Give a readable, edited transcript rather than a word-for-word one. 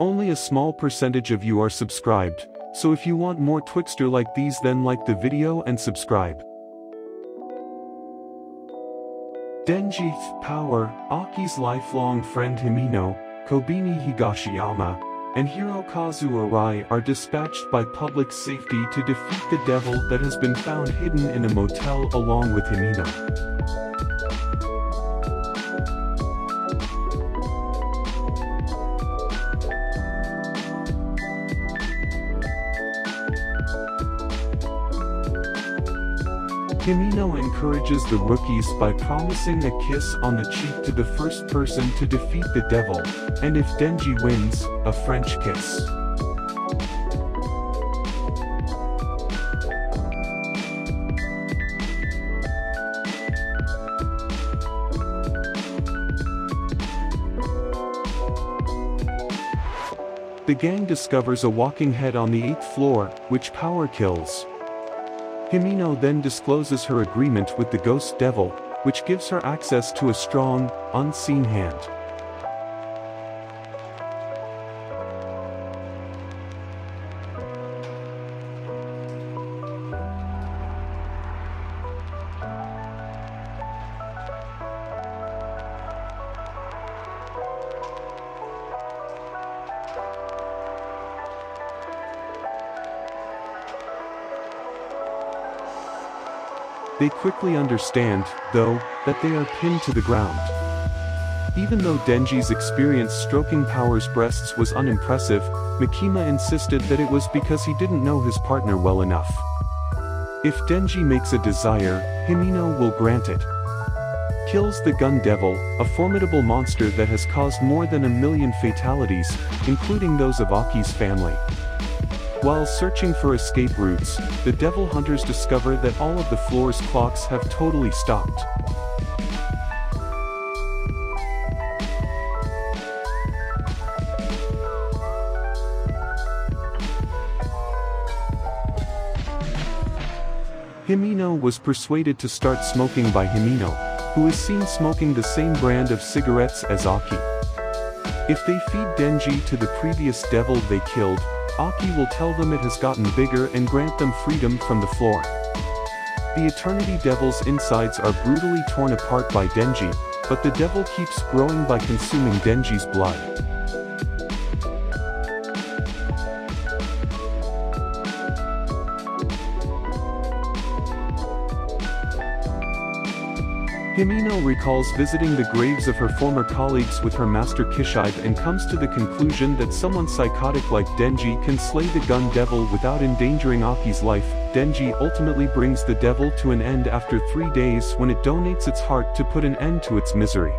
Only a small percentage of you are subscribed, so if you want more Twixtor like these, then like the video and subscribe. Denji's power, Aki's lifelong friend Himino, Kobeni Higashiyama, and Hirokazu Arai are dispatched by public safety to defeat the devil that has been found hidden in a motel along with Himino. Himino encourages the rookies by promising a kiss on the cheek to the first person to defeat the devil, and if Denji wins, a French kiss. The gang discovers a walking head on the 8th floor, which power kills. Himino then discloses her agreement with the ghost devil, which gives her access to a strong, unseen hand. They quickly understand, though, that they are pinned to the ground. Even though Denji's experience stroking Power's breasts was unimpressive, Makima insisted that it was because he didn't know his partner well enough. If Denji makes a desire, Himino will grant it. Kills the gun devil, a formidable monster that has caused more than 1 million fatalities, including those of Aki's family. While searching for escape routes, the devil hunters discover that all of the floor's clocks have totally stopped. Himino was persuaded to start smoking by Himino, who is seen smoking the same brand of cigarettes as Aki. If they feed Denji to the previous devil they killed, Aki will tell them it has gotten bigger and grant them freedom from the floor. The Eternity Devil's insides are brutally torn apart by Denji, but the devil keeps growing by consuming Denji's blood. Himino recalls visiting the graves of her former colleagues with her master Kishibe and comes to the conclusion that someone psychotic like Denji can slay the gun devil without endangering Aki's life. Denji ultimately brings the devil to an end after 3 days when it donates its heart to put an end to its misery.